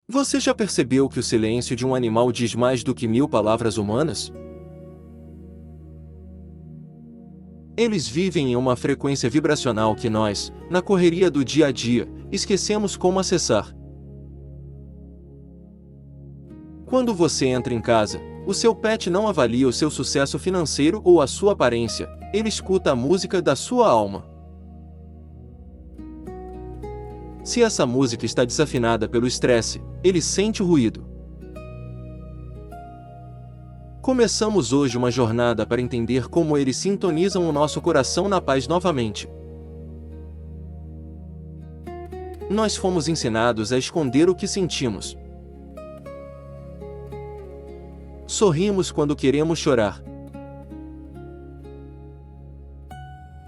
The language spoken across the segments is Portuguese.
Você já percebeu que o silêncio de um animal diz mais do que 1000 palavras humanas? Eles vivem em uma frequência vibracional que nós, na correria do dia a dia, esquecemos como acessar. Quando você entra em casa, o seu pet não avalia o seu sucesso financeiro ou a sua aparência, ele escuta a música da sua alma. Se essa música está desafinada pelo estresse, ele sente o ruído. Começamos hoje uma jornada para entender como eles sintonizam o nosso coração na paz novamente. Nós fomos ensinados a esconder o que sentimos. Sorrimos quando queremos chorar.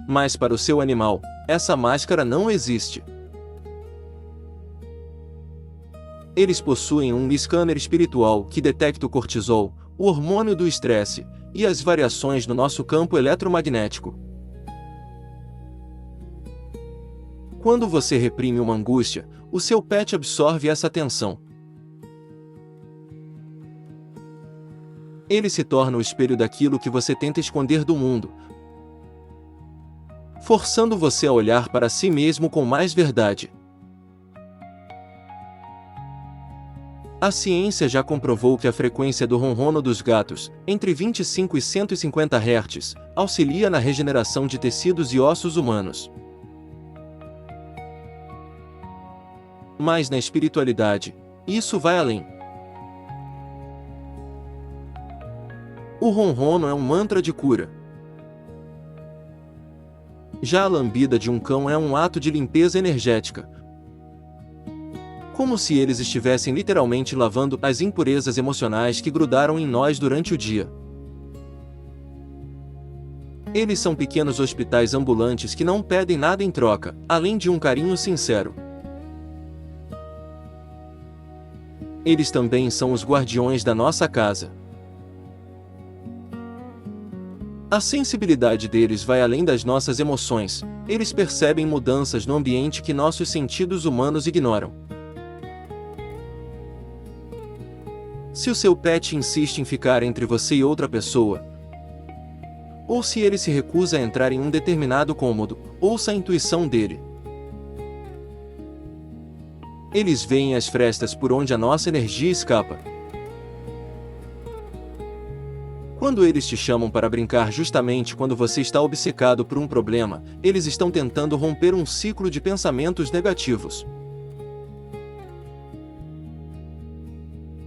Mas para o seu animal, essa máscara não existe. Eles possuem um scanner espiritual que detecta o cortisol, o hormônio do estresse, e as variações no nosso campo eletromagnético. Quando você reprime uma angústia, o seu pet absorve essa tensão. Ele se torna o espelho daquilo que você tenta esconder do mundo, forçando você a olhar para si mesmo com mais verdade. A ciência já comprovou que a frequência do ronrono dos gatos, entre 25 e 150 Hz, auxilia na regeneração de tecidos e ossos humanos. Mas na espiritualidade, isso vai além. O ronrono é um mantra de cura. Já a lambida de um cão é um ato de limpeza energética. Como se eles estivessem literalmente lavando as impurezas emocionais que grudaram em nós durante o dia. Eles são pequenos hospitais ambulantes que não pedem nada em troca, além de um carinho sincero. Eles também são os guardiões da nossa casa. A sensibilidade deles vai além das nossas emoções, eles percebem mudanças no ambiente que nossos sentidos humanos ignoram. Se o seu pet insiste em ficar entre você e outra pessoa, ou se ele se recusa a entrar em um determinado cômodo, ouça a intuição dele. Eles veem as frestas por onde a nossa energia escapa. Quando eles te chamam para brincar justamente quando você está obcecado por um problema, eles estão tentando romper um ciclo de pensamentos negativos.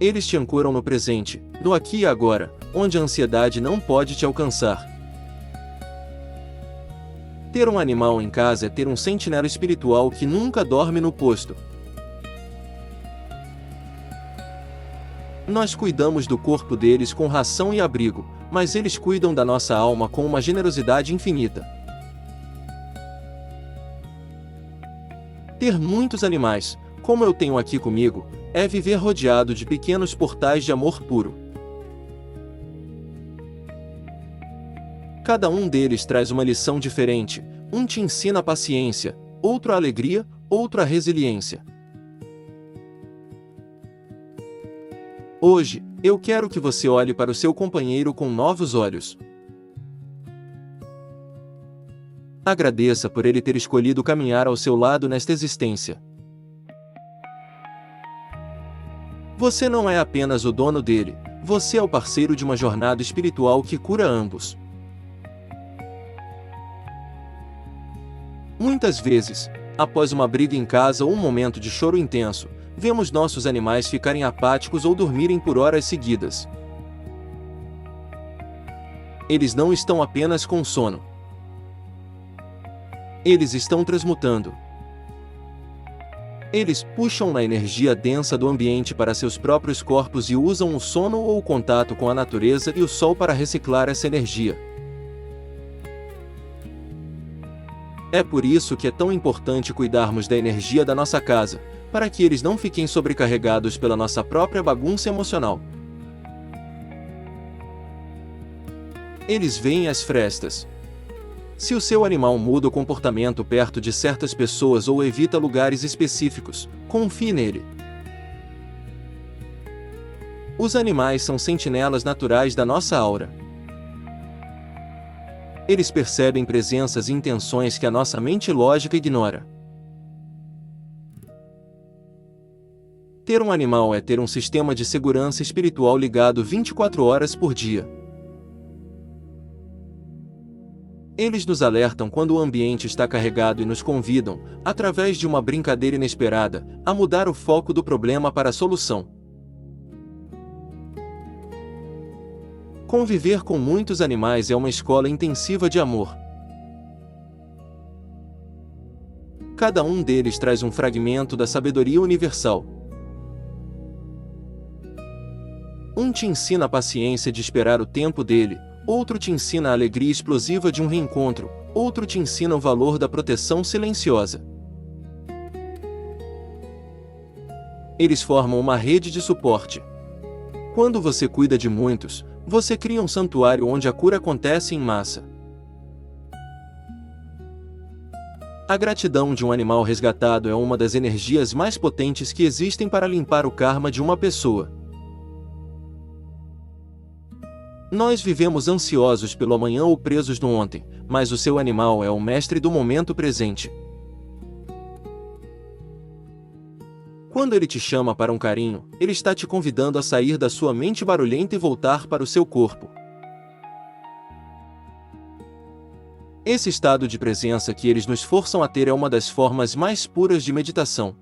Eles te ancoram no presente, no aqui e agora, onde a ansiedade não pode te alcançar. Ter um animal em casa é ter um sentinela espiritual que nunca dorme no posto. Nós cuidamos do corpo deles com ração e abrigo, mas eles cuidam da nossa alma com uma generosidade infinita. Ter muitos animais, como eu tenho aqui comigo, é viver rodeado de pequenos portais de amor puro. Cada um deles traz uma lição diferente, um te ensina a paciência, outro a alegria, outro a resiliência. Hoje, eu quero que você olhe para o seu companheiro com novos olhos. Agradeça por ele ter escolhido caminhar ao seu lado nesta existência. Você não é apenas o dono dele, você é o parceiro de uma jornada espiritual que cura ambos. Muitas vezes, após uma briga em casa ou um momento de choro intenso, vemos nossos animais ficarem apáticos ou dormirem por horas seguidas. Eles não estão apenas com sono. Eles estão transmutando. Eles puxam na energia densa do ambiente para seus próprios corpos e usam o sono ou o contato com a natureza e o sol para reciclar essa energia. É por isso que é tão importante cuidarmos da energia da nossa casa, para que eles não fiquem sobrecarregados pela nossa própria bagunça emocional. Eles veem as frestas. Se o seu animal muda o comportamento perto de certas pessoas ou evita lugares específicos, confie nele. Os animais são sentinelas naturais da nossa aura. Eles percebem presenças e intenções que a nossa mente lógica ignora. Ter um animal é ter um sistema de segurança espiritual ligado 24 horas por dia. Eles nos alertam quando o ambiente está carregado e nos convidam, através de uma brincadeira inesperada, a mudar o foco do problema para a solução. Conviver com muitos animais é uma escola intensiva de amor. Cada um deles traz um fragmento da sabedoria universal. Um te ensina a paciência de esperar o tempo dele, outro te ensina a alegria explosiva de um reencontro, outro te ensina o valor da proteção silenciosa. Eles formam uma rede de suporte. Quando você cuida de muitos, você cria um santuário onde a cura acontece em massa. A gratidão de um animal resgatado é uma das energias mais potentes que existem para limpar o karma de uma pessoa. Nós vivemos ansiosos pelo amanhã ou presos no ontem, mas o seu animal é o mestre do momento presente. Quando ele te chama para um carinho, ele está te convidando a sair da sua mente barulhenta e voltar para o seu corpo. Esse estado de presença que eles nos forçam a ter é uma das formas mais puras de meditação.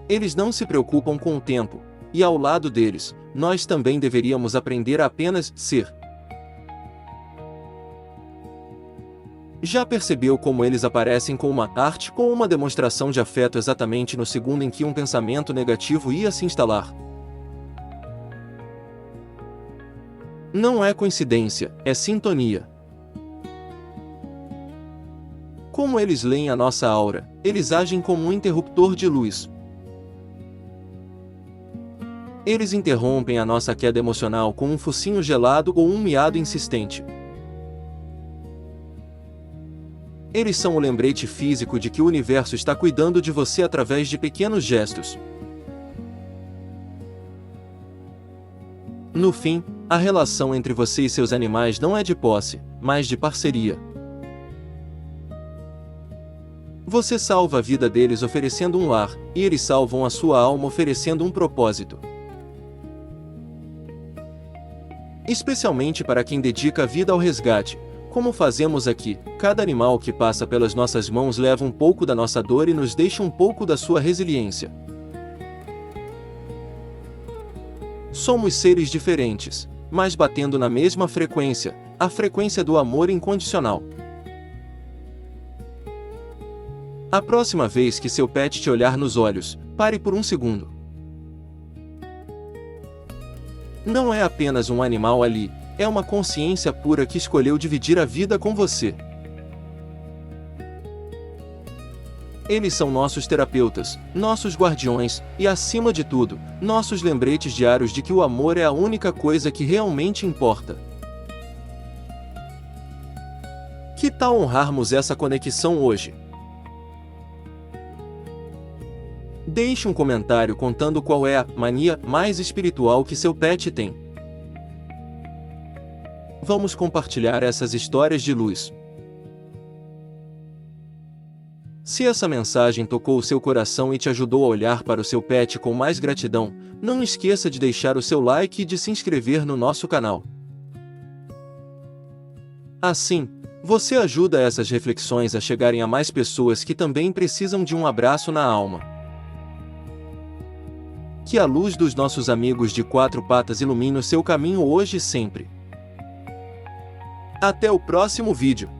Eles não se preocupam com o tempo, e ao lado deles, nós também deveríamos aprender a apenas ser. Já percebeu como eles aparecem com uma arte ou uma demonstração de afeto exatamente no segundo em que um pensamento negativo ia se instalar? Não é coincidência, é sintonia. Como eles leem a nossa aura, eles agem como um interruptor de luz. Eles interrompem a nossa queda emocional com um focinho gelado ou um miado insistente. Eles são o lembrete físico de que o universo está cuidando de você através de pequenos gestos. No fim, a relação entre você e seus animais não é de posse, mas de parceria. Você salva a vida deles oferecendo um lar, e eles salvam a sua alma oferecendo um propósito. Especialmente para quem dedica a vida ao resgate, como fazemos aqui, cada animal que passa pelas nossas mãos leva um pouco da nossa dor e nos deixa um pouco da sua resiliência. Somos seres diferentes, mas batendo na mesma frequência, a frequência do amor incondicional. A próxima vez que seu pet te olhar nos olhos, pare por um segundo. Não é apenas um animal ali, é uma consciência pura que escolheu dividir a vida com você. Eles são nossos terapeutas, nossos guardiões, e acima de tudo, nossos lembretes diários de que o amor é a única coisa que realmente importa. Que tal honrarmos essa conexão hoje? Deixe um comentário contando qual é a mania mais espiritual que seu pet tem. Vamos compartilhar essas histórias de luz. Se essa mensagem tocou o seu coração e te ajudou a olhar para o seu pet com mais gratidão, não esqueça de deixar o seu like e de se inscrever no nosso canal. Assim, você ajuda essas reflexões a chegarem a mais pessoas que também precisam de um abraço na alma. Que a luz dos nossos amigos de quatro patas ilumine o seu caminho hoje e sempre. Até o próximo vídeo.